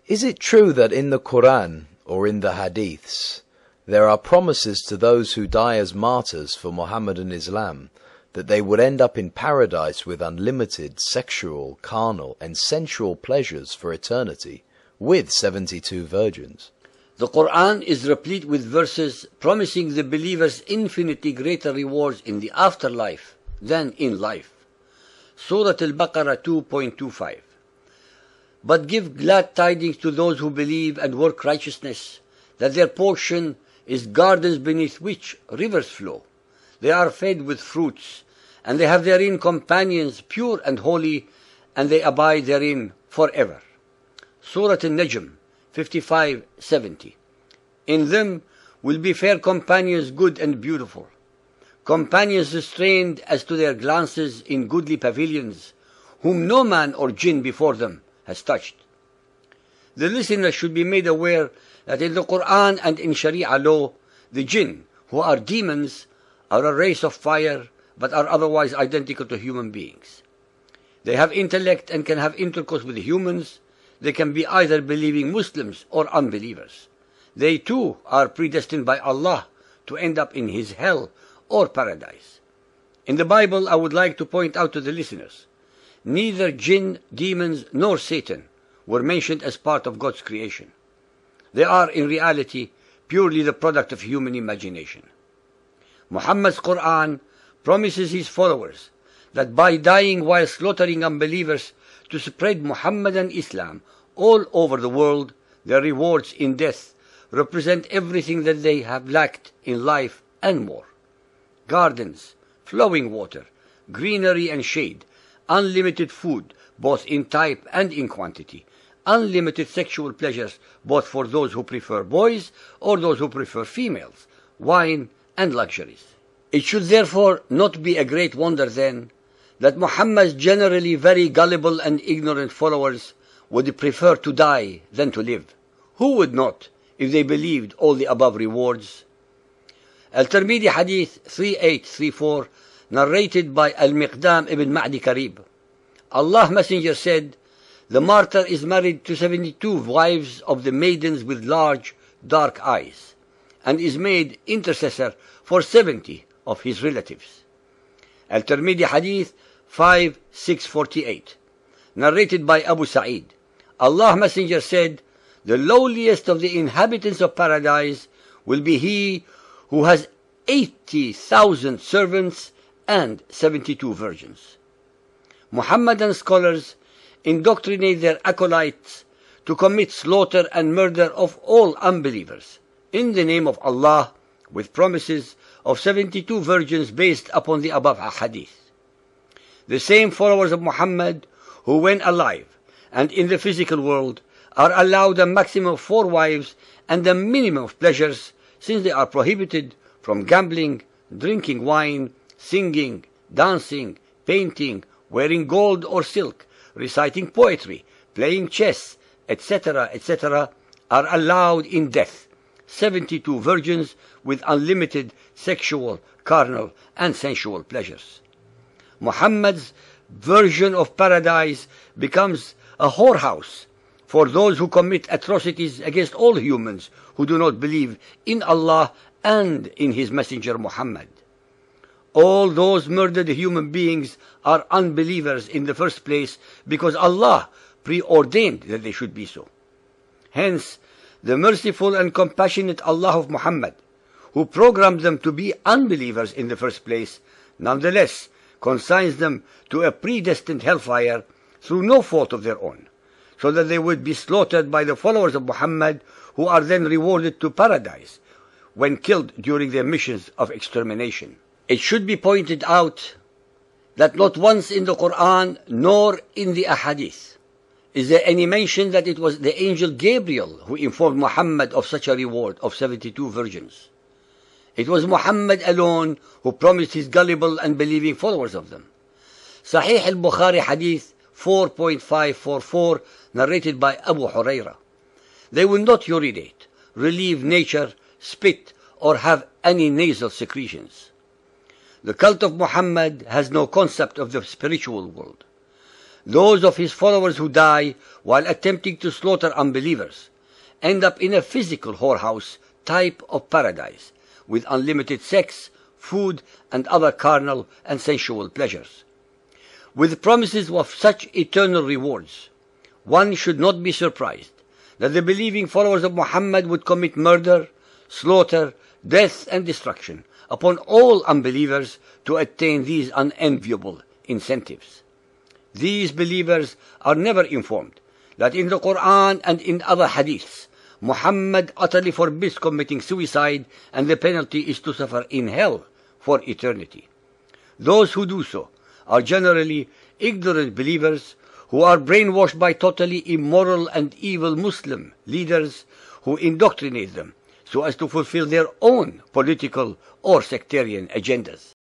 Is it true that in the Quran or in the Hadiths there are promises to those who die as martyrs for Mohammedan Islam that they would end up in paradise with unlimited sexual, carnal and sensual pleasures for eternity, with 72 virgins? The Quran is replete with verses promising the believers infinitely greater rewards in the afterlife than in life. Surah Al-Baqarah 2.25. But give glad tidings to those who believe and work righteousness, that their portion is gardens beneath which rivers flow. They are fed with fruits, and they have therein companions pure and holy, and they abide therein forever. Surah An-Najm 55:70. In them will be fair companions good and beautiful, companions restrained as to their glances in goodly pavilions, whom no man or jinn before them has touched. The listener should be made aware that in the Quran and in Sharia law, the jinn, who are demons, are a race of fire, but are otherwise identical to human beings. They have intellect and can have intercourse with humans. They can be either believing Muslims or unbelievers. They too are predestined by Allah to end up in His hell or paradise. In the Bible, I would like to point out to the listeners, neither jinn, demons, nor Satan were mentioned as part of God's creation. They are in reality purely the product of human imagination. Muhammad's Quran promises his followers that by dying while slaughtering unbelievers to spread Muhammadan Islam all over the world, their rewards in death represent everything that they have lacked in life and more. Gardens, flowing water, greenery and shade, unlimited food, both in type and in quantity, unlimited sexual pleasures, both for those who prefer boys or those who prefer females, wine and luxuries. It should therefore not be a great wonder then that Muhammad's generally very gullible and ignorant followers would prefer to die than to live. Who would not, if they believed all the above rewards? Al-Tirmidhi Hadith 3834, narrated by Al-Miqdam ibn Ma'di Karib. Allah's Messenger said, the martyr is married to 72 wives of the maidens with large, dark eyes, and is made intercessor for 70 of his relatives. Al-Tirmidhi Hadith 5648, narrated by Abu Sa'id. Allah's Messenger said, the lowliest of the inhabitants of paradise will be he who has 80,000 servants and 72 virgins. Muhammadan scholars indoctrinate their acolytes to commit slaughter and murder of all unbelievers in the name of Allah, with promises of 72 virgins based upon the above hadith. The same followers of Muhammad who, when alive and in the physical world, are allowed a maximum of 4 wives and a minimum of pleasures, since they are prohibited from gambling, drinking wine, singing, dancing, painting, wearing gold or silk, reciting poetry, playing chess, etc., etc., are allowed in death 72 virgins with unlimited sexual, carnal, and sensual pleasures. Muhammad's version of paradise becomes a whorehouse for those who commit atrocities against all humans who do not believe in Allah and in His Messenger Muhammad. All those murdered human beings are unbelievers in the first place because Allah preordained that they should be so. Hence, the merciful and compassionate Allah of Muhammad, who programmed them to be unbelievers in the first place, nonetheless consigns them to a predestined hellfire through no fault of their own, so that they would be slaughtered by the followers of Muhammad, who are then rewarded to paradise when killed during their missions of extermination. It should be pointed out that not once in the Quran nor in the Ahadith is there any mention that it was the angel Gabriel who informed Muhammad of such a reward of 72 virgins. It was Muhammad alone who promised his gullible and believing followers of them. Sahih al-Bukhari Hadith 4.544, narrated by Abu Huraira. They will not urinate, relieve nature, spit, or have any nasal secretions. The cult of Muhammad has no concept of the spiritual world. Those of his followers who die while attempting to slaughter unbelievers end up in a physical whorehouse type of paradise, with unlimited sex, food, and other carnal and sensual pleasures. With promises of such eternal rewards, one should not be surprised that the believing followers of Muhammad would commit murder, slaughter, death, and destruction upon all unbelievers to attain these unenviable incentives. These believers are never informed that in the Quran and in other hadiths, Muhammad utterly forbids committing suicide, and the penalty is to suffer in hell for eternity. Those who do so are generally ignorant believers who are brainwashed by totally immoral and evil Muslim leaders who indoctrinate them so as to fulfill their own political or sectarian agendas.